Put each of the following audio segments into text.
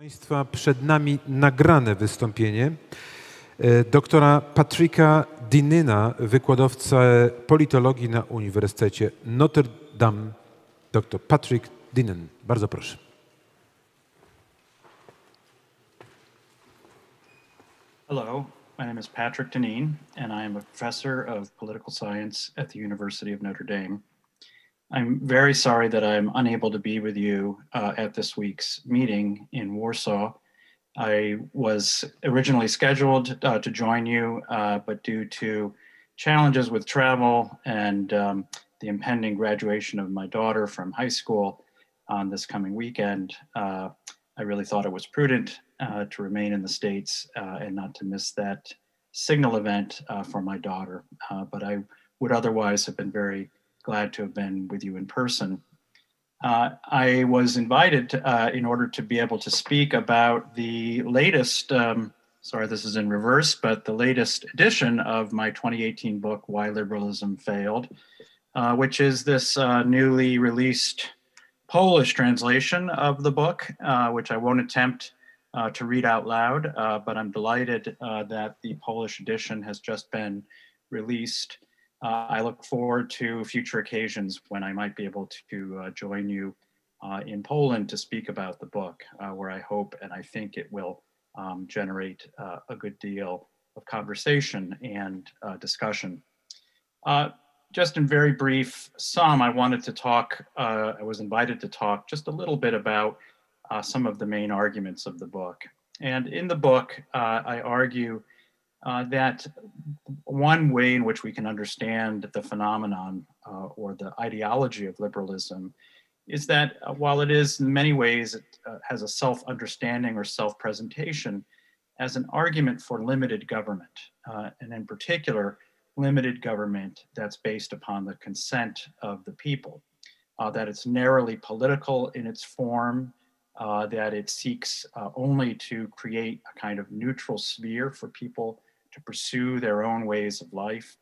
Państwa, przed nami nagrane wystąpienie doktora Patricka Deneena, wykładowcę politologii na Uniwersytecie Notre Dame. Dr Patrick Deneen. Bardzo proszę. Hello, my name is Patrick Deneen, and I am a professor of political science at the University of Notre Dame. I'm very sorry that I'm unable to be with you at this week's meeting in Warsaw. I was originally scheduled to join you, but due to challenges with travel and the impending graduation of my daughter from high school on this coming weekend, I really thought it was prudent to remain in the States and not to miss that signal event for my daughter. But I would otherwise have been very glad to have been with you in person. I was invited in order to be able to speak about the latest, sorry, this is in reverse, but the latest edition of my 2018 book, Why Liberalism Failed, which is this newly released Polish translation of the book, which I won't attempt to read out loud, but I'm delighted that the Polish edition has just been released. I look forward to future occasions when I might be able to join you in Poland to speak about the book, where I hope and I think it will generate a good deal of conversation and discussion. Just in very brief sum, I wanted to talk, I was invited to talk just a little bit about some of the main arguments of the book. And in the book, I argue that one way in which we can understand the phenomenon or the ideology of liberalism is that while it is in many ways, it has a self-understanding or self-presentation as an argument for limited government, and in particular, limited government that's based upon the consent of the people, that it's narrowly political in its form, that it seeks only to create a kind of neutral sphere for people to pursue their own ways of life,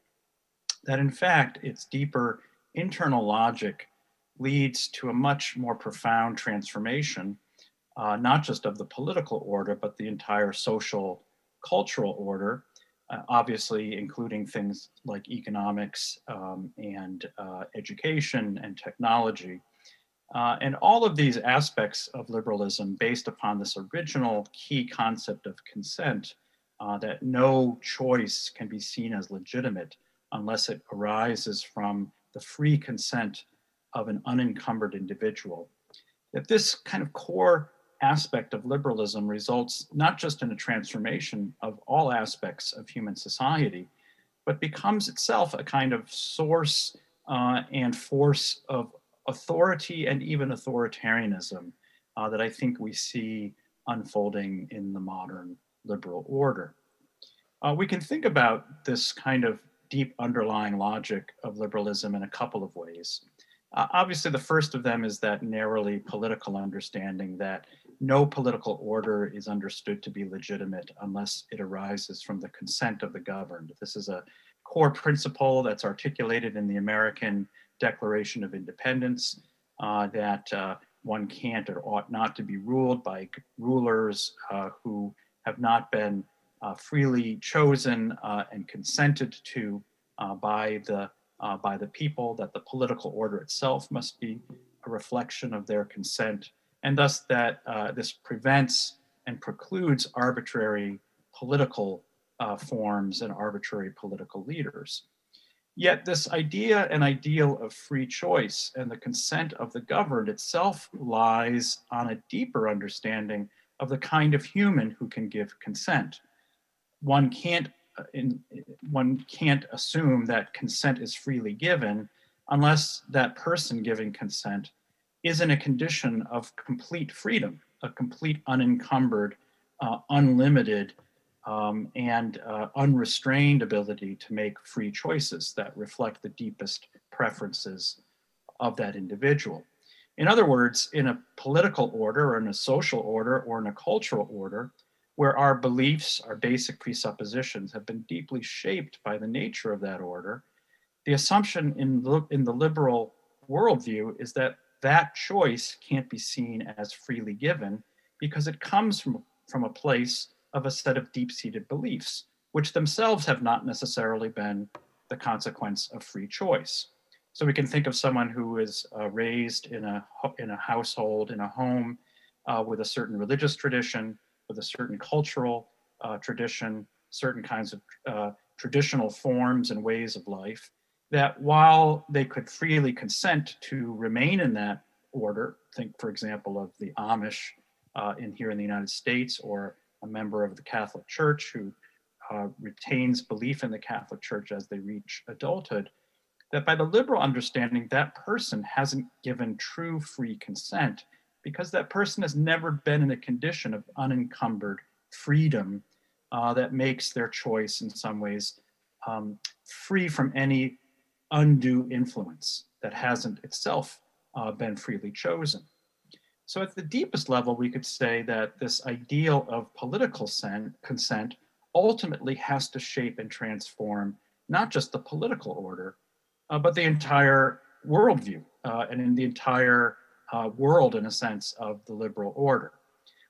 that in fact, its deeper internal logic leads to a much more profound transformation, not just of the political order, but the entire social cultural order, obviously including things like economics and education and technology. And all of these aspects of liberalism based upon this original key concept of consent, that no choice can be seen as legitimate unless it arises from the free consent of an unencumbered individual. That this kind of core aspect of liberalism results not just in a transformation of all aspects of human society, but becomes itself a kind of source and force of authority and even authoritarianism that I think we see unfolding in the modern liberal order. We can think about this kind of deep underlying logic of liberalism in a couple of ways. Obviously, the first of them is that narrowly political understanding that no political order is understood to be legitimate unless it arises from the consent of the governed. This is a core principle that's articulated in the American Declaration of Independence, that one can't or ought not to be ruled by rulers who have not been freely chosen and consented to by the people, that the political order itself must be a reflection of their consent, and thus that this prevents and precludes arbitrary political forms and arbitrary political leaders. Yet this idea and ideal of free choice and the consent of the governed itself lies on a deeper understanding of the kind of human who can give consent. One can't assume that consent is freely given unless that person giving consent is in a condition of complete freedom, a complete unencumbered, unlimited, and unrestrained ability to make free choices that reflect the deepest preferences of that individual. In other words, in a political order or in a social order or in a cultural order, where our beliefs, our basic presuppositions have been deeply shaped by the nature of that order, the assumption in the liberal worldview is that that choice can't be seen as freely given because it comes from a place of a set of deep-seated beliefs, which themselves have not necessarily been the consequence of free choice. So we can think of someone who is raised in a household, in a home, with a certain religious tradition, with a certain cultural tradition, certain kinds of traditional forms and ways of life, that while they could freely consent to remain in that order, think, for example, of the Amish here in the United States, or a member of the Catholic Church who retains belief in the Catholic Church as they reach adulthood, that by the liberal understanding, that person hasn't given true free consent because that person has never been in a condition of unencumbered freedom that makes their choice in some ways free from any undue influence that hasn't itself been freely chosen. So at the deepest level, we could say that this ideal of political consent ultimately has to shape and transform not just the political order, but the entire worldview and in the entire world, in a sense, of the liberal order.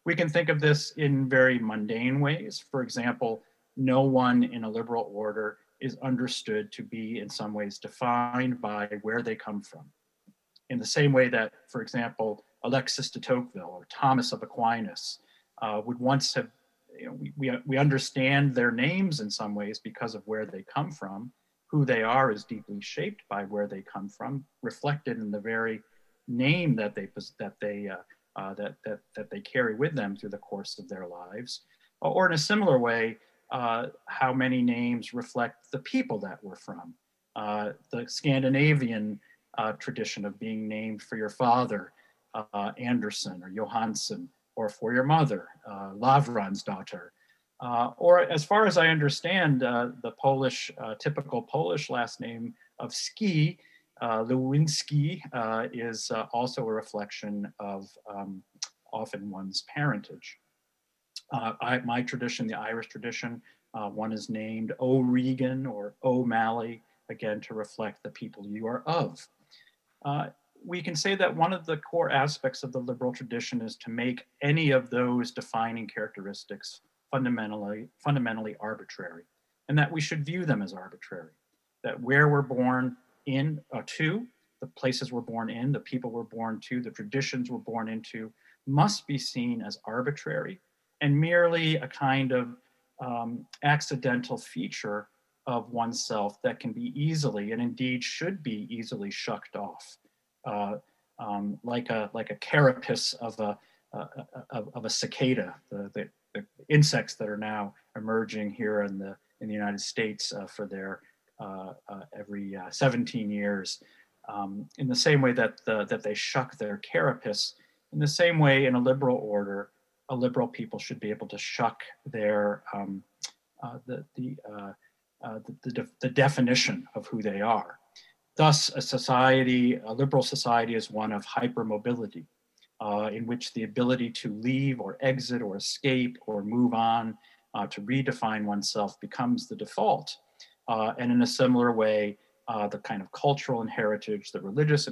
We can think of this in very mundane ways. For example, no one in a liberal order is understood to be in some ways defined by where they come from. In the same way that, for example, Alexis de Tocqueville or Thomas of Aquinas would once have, we understand their names in some ways because of where they come from. Who they are is deeply shaped by where they come from, reflected in the very name that they carry with them through the course of their lives. Or in a similar way, how many names reflect the people that we're from. The Scandinavian tradition of being named for your father, Anderson or Johansson, or for your mother, Lavransdatter. Or as far as I understand, the Polish, typical Polish last name of Ski, Lewinsky, is also a reflection of often one's parentage. My tradition, the Irish tradition, one is named O'Regan or O'Malley, again to reflect the people you are of. We can say that one of the core aspects of the liberal tradition is to make any of those defining characteristics fundamentally arbitrary, and that we should view them as arbitrary. That where we're born to, the places we're born in, the people we're born to, the traditions we're born into, must be seen as arbitrary and merely a kind of accidental feature of oneself that can be easily, and indeed should be easily, shucked off, like a carapace of a cicada, the insects that are now emerging here in the United States for their every 17 years. In the same way that they shuck their carapace, in the same way in a liberal order, a liberal people should be able to shuck their the definition of who they are. Thus, a liberal society is one of hypermobility, in which the ability to leave or exit or escape or move on to redefine oneself becomes the default. And in a similar way, the kind of cultural heritage, the religious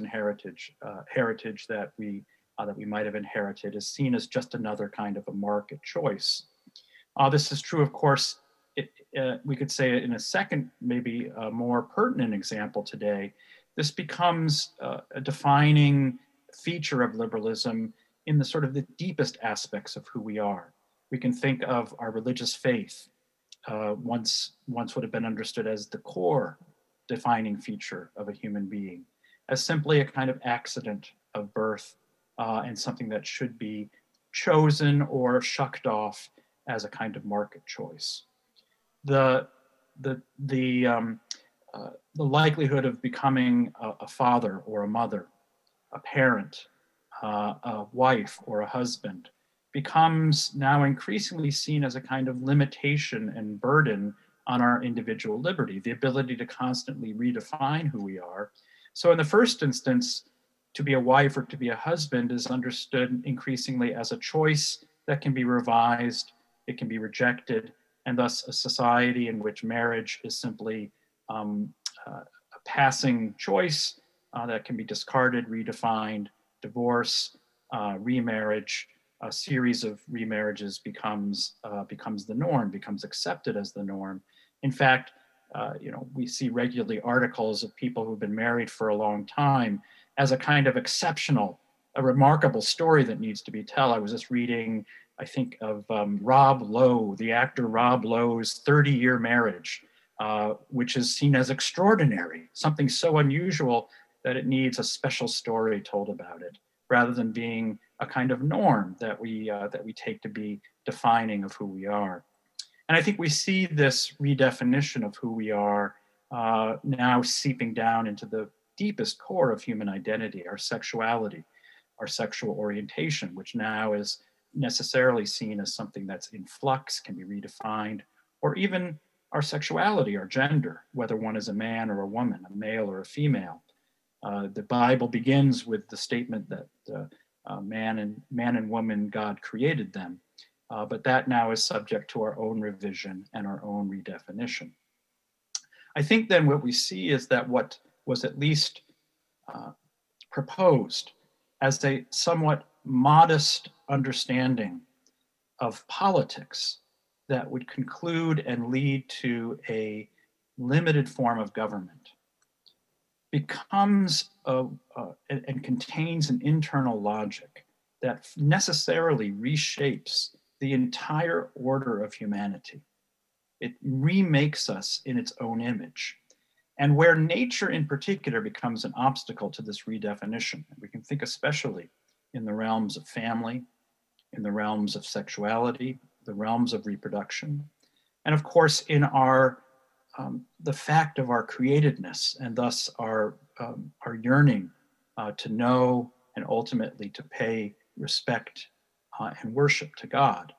heritage that we might have inherited is seen as just another kind of a market choice. This is true, of course, we could say in a second, maybe a more pertinent example today. This becomes a defining feature of liberalism in the sort of the deepest aspects of who we are. We can think of our religious faith, once would have been understood as the core defining feature of a human being, as simply a kind of accident of birth and something that should be chosen or shucked off as a kind of market choice. The likelihood of becoming a father or a mother, a parent, a wife or a husband becomes now increasingly seen as a kind of limitation and burden on our individual liberty, the ability to constantly redefine who we are. So in the first instance, to be a wife or to be a husband is understood increasingly as a choice that can be revised, it can be rejected, and thus a society in which marriage is simply a passing choice that can be discarded, redefined, divorce, remarriage, a series of remarriages becomes the norm, becomes accepted as the norm. In fact, we see regularly articles of people who've been married for a long time as a kind of exceptional, a remarkable story that needs to be told. I was just reading, I think, of Rob Lowe, the actor Rob Lowe's 30-year marriage, which is seen as extraordinary, something so unusual that it needs a special story told about it, rather than being a kind of norm that we take to be defining of who we are. And I think we see this redefinition of who we are now seeping down into the deepest core of human identity, our sexuality, our sexual orientation, which now is necessarily seen as something that's in flux, can be redefined, or even our sexuality, our gender, whether one is a man or a woman, a male or a female. The Bible begins with the statement that man and woman, God created them. But that now is subject to our own revision and our own redefinition. I think then what we see is that what was at least proposed as a somewhat modest understanding of politics that would conclude and lead to a limited form of government becomes and contains an internal logic that necessarily reshapes the entire order of humanity. It remakes us in its own image. And where nature in particular becomes an obstacle to this redefinition, we can think especially in the realms of family, in the realms of sexuality, the realms of reproduction, and of course in our the fact of our createdness and thus our yearning to know and ultimately to pay respect and worship to God.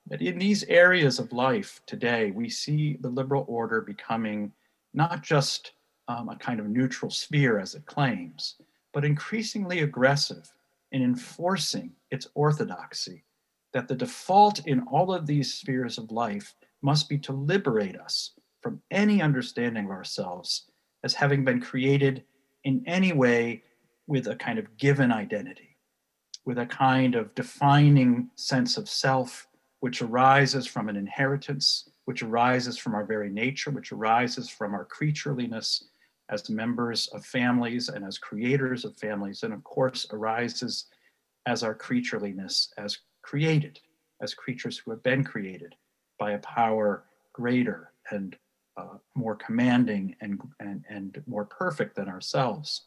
That in these areas of life today, we see the liberal order becoming not just a kind of neutral sphere as it claims, but increasingly aggressive in enforcing its orthodoxy, that the default in all of these spheres of life must be to liberate us from any understanding of ourselves as having been created in any way with a kind of given identity, with a kind of defining sense of self, which arises from an inheritance, which arises from our very nature, which arises from our creatureliness as members of families and as creators of families, and of course arises as our creatureliness as created, as creatures who have been created by a power greater and more commanding and more perfect than ourselves.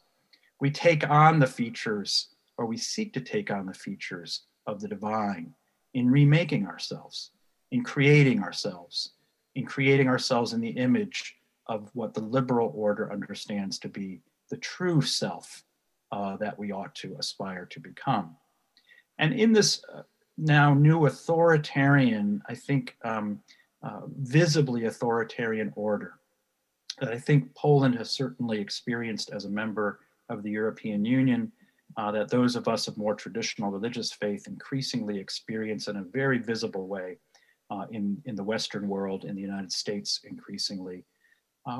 We take on the features, or we seek to take on the features of the divine in remaking ourselves, in creating ourselves in the image of what the liberal order understands to be the true self that we ought to aspire to become. And in this now new authoritarian, I think, visibly authoritarian order that I think Poland has certainly experienced as a member of the European Union, that those of us of more traditional religious faith increasingly experience in a very visible way in the Western world, in the United States increasingly.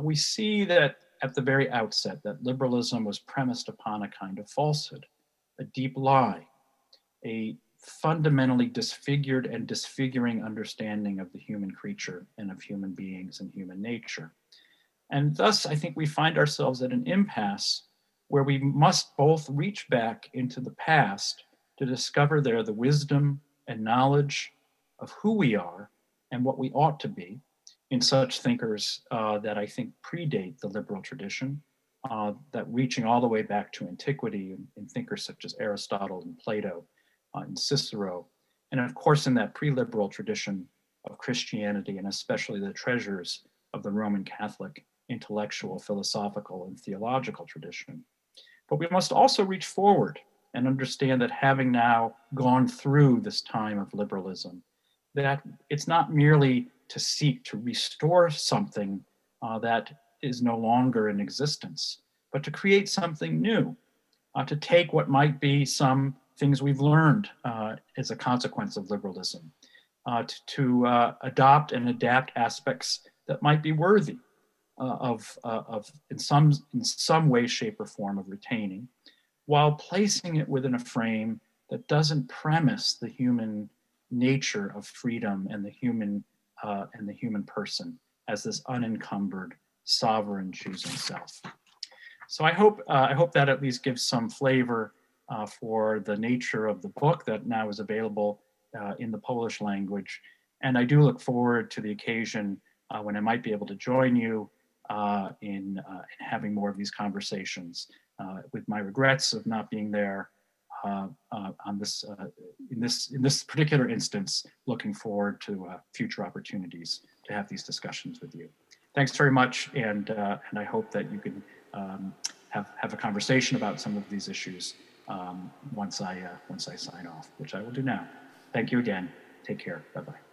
We see that at the very outset that liberalism was premised upon a kind of falsehood, a deep lie, a fundamentally disfigured and disfiguring understanding of the human creature and of human beings and human nature. And thus, I think we find ourselves at an impasse where we must both reach back into the past to discover there the wisdom and knowledge of who we are and what we ought to be in such thinkers that I think predate the liberal tradition, that reaching all the way back to antiquity in thinkers such as Aristotle and Plato and Cicero, and of course in that pre-liberal tradition of Christianity and especially the treasures of the Roman Catholic intellectual, philosophical, and theological tradition. But we must also reach forward and understand that having now gone through this time of liberalism, that it's not merely to seek to restore something that is no longer in existence, but to create something new, to take what might be some things we've learned as a consequence of liberalism, to adopt and adapt aspects that might be worthy of in some way, shape, or form of retaining, while placing it within a frame that doesn't premise the human nature of freedom and the human person as this unencumbered, sovereign, choosing self. So I hope that at least gives some flavor for the nature of the book that now is available in the Polish language. And I do look forward to the occasion when I might be able to join you in having more of these conversations. With my regrets of not being there on this in this particular instance, looking forward to future opportunities to have these discussions with you. Thanks very much, and I hope that you can have a conversation about some of these issues once I sign off, which I will do now. Thank you again. Take care. Bye-bye.